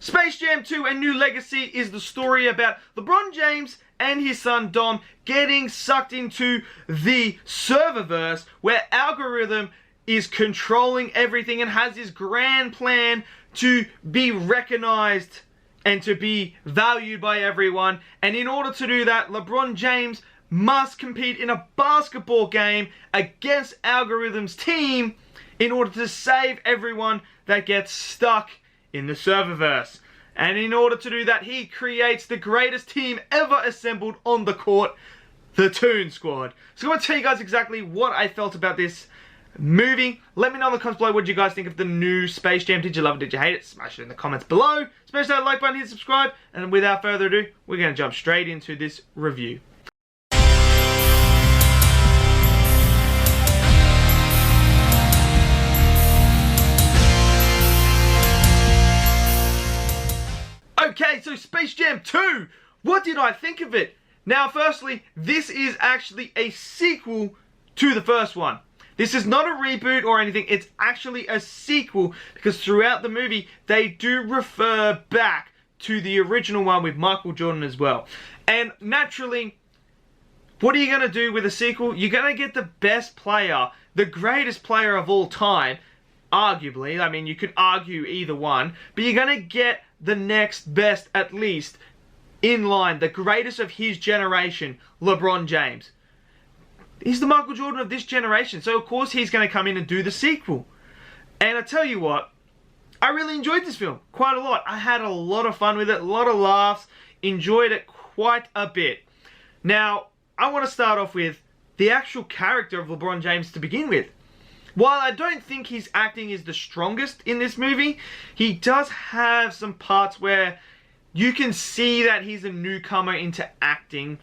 Space Jam 2: A New Legacy is the story about LeBron James and his son Dom getting sucked into the serververse where algorithm is controlling everything and has this grand plan to be recognized and to be valued by everyone. And in order to do that, LeBron James must compete in a basketball game against algorithm's team in order to save everyone that gets stuck in the serververse. And in order to do that, he creates the greatest team ever assembled on the court, the Goon Squad. So I'm going to tell you guys exactly what I felt about this movie. Let me know in the comments below what you guys think of the new Space Jam. Did you love it? Did you hate it? Smash it in the comments below. Smash that like button, hit subscribe. And without further ado, we're going to jump straight into this review. Okay, so Space Jam 2, what did I think of it? Now, firstly, this is actually a sequel to the first one. This is not a reboot or anything, it's actually a sequel because throughout the movie, they do refer back to the original one with Michael Jordan as well. And naturally, what are you going to do with a sequel? You're going to get the best player, the greatest player of all time, arguably. I mean, you could argue either one, but you're going to get the next best, at least, in line, the greatest of his generation, LeBron James. He's the Michael Jordan of this generation, so of course he's going to come in and do the sequel. And I tell you what, I really enjoyed this film quite a lot. I had a lot of fun with it, a lot of laughs, enjoyed it quite a bit. Now, I want to start off with the actual character of LeBron James to begin with. While I don't think his acting is the strongest in this movie, he does have some parts where you can see that he's a newcomer into acting,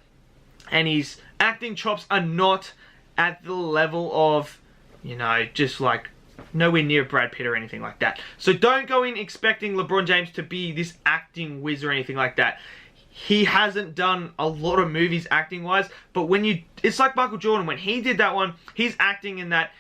and his acting chops are not at the level of, you know, just like nowhere near Brad Pitt or anything like that. So don't go in expecting LeBron James to be this acting whiz or anything like that. He hasn't done a lot of movies acting wise, but when you, it's like Michael Jordan, when he did that one, his acting in that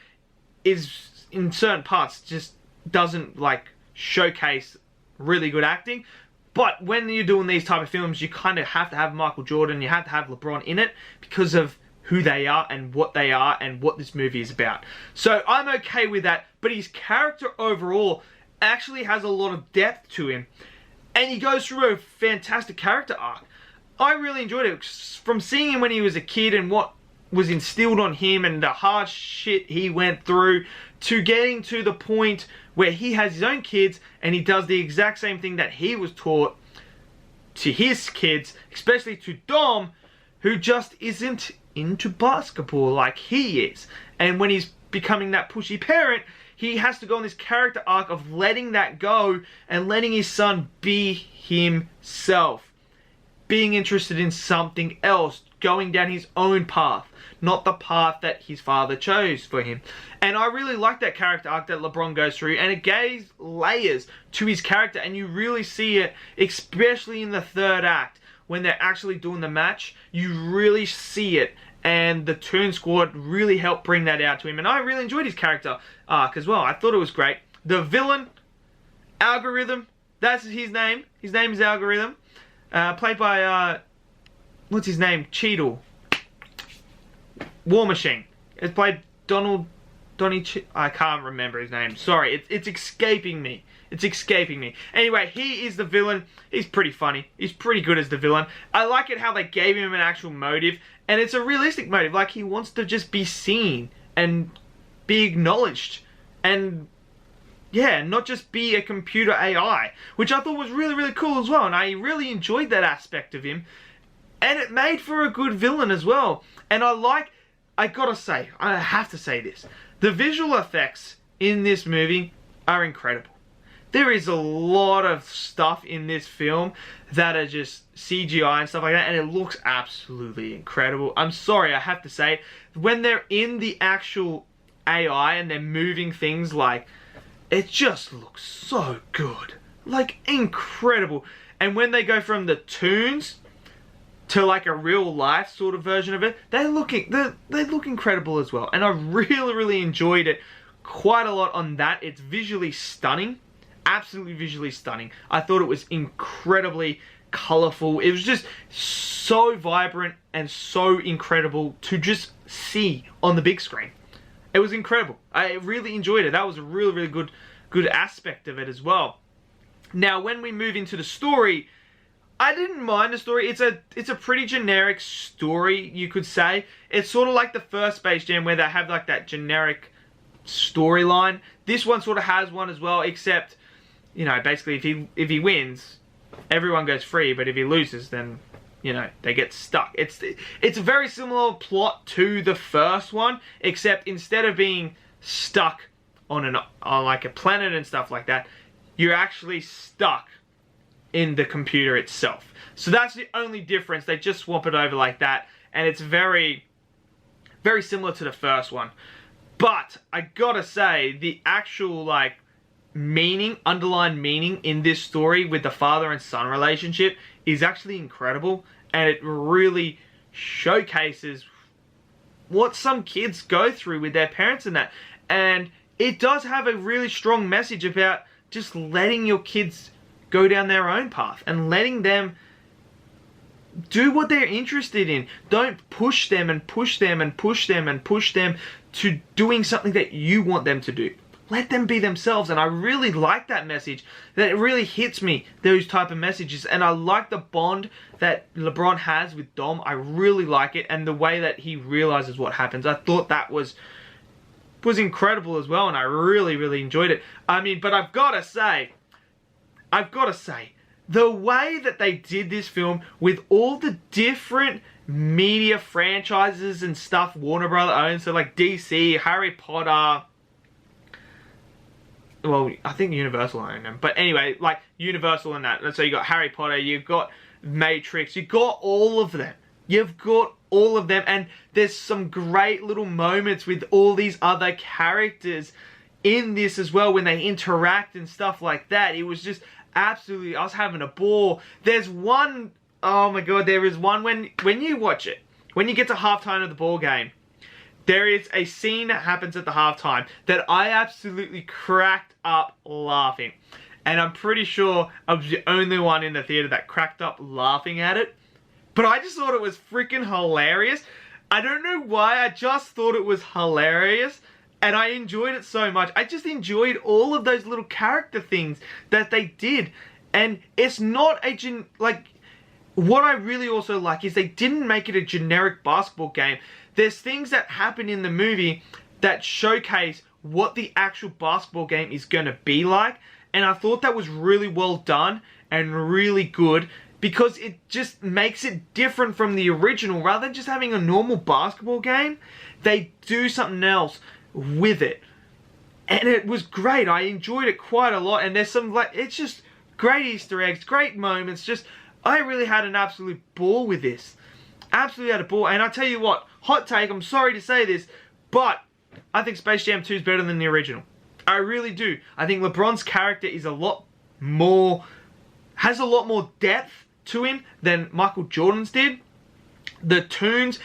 is in certain parts just doesn't like showcase really good acting. But when you're doing these type of films, you kind of have to have Michael Jordan, you have to have LeBron in it because of who they are and what this movie is about. So I'm okay with that, but his character overall actually has a lot of depth to him. And he goes through a fantastic character arc. I really enjoyed it. From seeing him when he was a kid and what was instilled on him and the hard shit he went through, to getting to the point where he has his own kids and he does the exact same thing that he was taught to his kids, especially to Dom, who just isn't into basketball like he is. And when he's becoming that pushy parent, he has to go on this character arc of letting that go and letting his son be himself, being interested in something else, going down his own path, not the path that his father chose for him. And I really like that character arc that LeBron goes through, and it gives layers to his character, and you really see it, especially in the third act, when they're actually doing the match. You really see it, and the Goon Squad really helped bring that out to him, and I really enjoyed his character arc as well. I thought it was great. The villain, Algorithm, that's his name. His name is Algorithm, played by, what's his name? Cheadle. War Machine. It's played I can't remember his name. Sorry, it's escaping me. It's escaping me. Anyway, he is the villain. He's pretty funny. He's pretty good as the villain. I like it how they gave him an actual motive, and it's a realistic motive. Like, he wants to just be seen and be acknowledged, and yeah, not just be a computer AI, which I thought was really, really cool as well, and I really enjoyed that aspect of him, and it made for a good villain as well. And I gotta say, I have to say this, the visual effects in this movie are incredible. There is a lot of stuff in this film that are just CGI and stuff like that, and it looks absolutely incredible. I'm sorry, I have to say, when they're in the actual AI and they're moving things, like, it just looks so good. Like, incredible. And when they go from the tunes to like a real life sort of version of it, they look incredible as well. And I really, really enjoyed it quite a lot on that. It's visually stunning. absolutely visually stunning. I thought it was incredibly colorful. It was just so vibrant and so incredible to just see on the big screen. It was incredible. I really enjoyed it. That was a really, really good aspect of it as well. Now, when we move into the story, I didn't mind the story. It's a pretty generic story, you could say. It's sort of like the first Space Jam where they have like that generic storyline. This one sort of has one as well, except, you know, basically if he wins, everyone goes free, but if he loses, then, you know, they get stuck. It's a very similar plot to the first one, except instead of being stuck on like a planet and stuff like that, you're actually stuck in the computer itself. So that's the only difference. They just swap it over like that, and it's very, very similar to the first one. But I gotta say, the actual like underlying meaning in this story with the father and son relationship is actually incredible, and it really showcases what some kids go through with their parents and that. And it does have a really strong message about just letting your kids go down their own path and letting them do what they're interested in. Don't push them and push them and push them and push them to doing something that you want them to do. Let them be themselves. And I really like that message. That it really hits me, those type of messages. And I like the bond that LeBron has with Dom. I really like it. And the way that he realizes what happens. I thought that was incredible as well. And I really, really enjoyed it. I mean, but I've got to say, the way that they did this film with all the different media franchises and stuff Warner Brother owns, so like DC, Harry Potter, well, I think Universal own them, but anyway, like Universal and that. So you got Harry Potter, you've got Matrix, you've got all of them. You've got all of them, and there's some great little moments with all these other characters in this as well when they interact and stuff like that. It was just absolutely, I was having a ball. There's one, oh my god, there is one when you watch it, when you get to halftime of the ball game, there is a scene that happens at the halftime that I absolutely cracked up laughing. And I'm pretty sure I was the only one in the theater that cracked up laughing at it. But I just thought it was freaking hilarious. I don't know why, I just thought it was hilarious. And I enjoyed it so much. I just enjoyed all of those little character things that they did. And it's not a what I really also like is they didn't make it a generic basketball game. There's things that happen in the movie that showcase what the actual basketball game is going to be like. And I thought that was really well done and really good, because it just makes it different from the original. Rather than just having a normal basketball game, they do something else with it. And it was great. I enjoyed it quite a lot. And there's some, like, it's just great Easter eggs, great moments. Just, I really had an absolute ball with this. Absolutely had a ball. And I tell you what, hot take, I'm sorry to say this, but I think Space Jam 2 is better than the original. I really do. I think LeBron's character is a lot more, has a lot more depth to him than Michael Jordan's did. The Tunes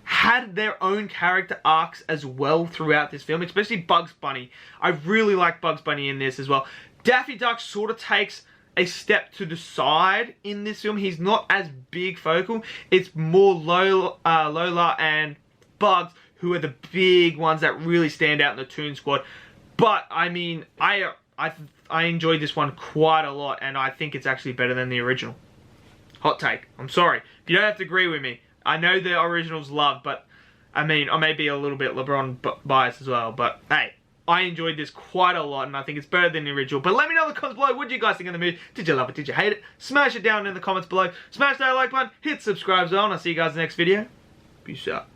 had their own character arcs as well throughout this film, especially Bugs Bunny. I really like Bugs Bunny in this as well. Daffy Duck sort of takes a step to the side in this film. He's not as big focal. It's more Lola and Bugs who are the big ones that really stand out in the Goon Squad. But I mean, I enjoyed this one quite a lot, and I think it's actually better than the original. Hot take. I'm sorry. You don't have to agree with me. I know the original's loved, but I mean, I may be a little bit LeBron biased as well, but hey, I enjoyed this quite a lot, and I think it's better than the original. But let me know in the comments below, what do you guys think of the movie? Did you love it? Did you hate it? Smash it down in the comments below. Smash that like button, hit subscribe as well, and I'll see you guys in the next video. Peace out.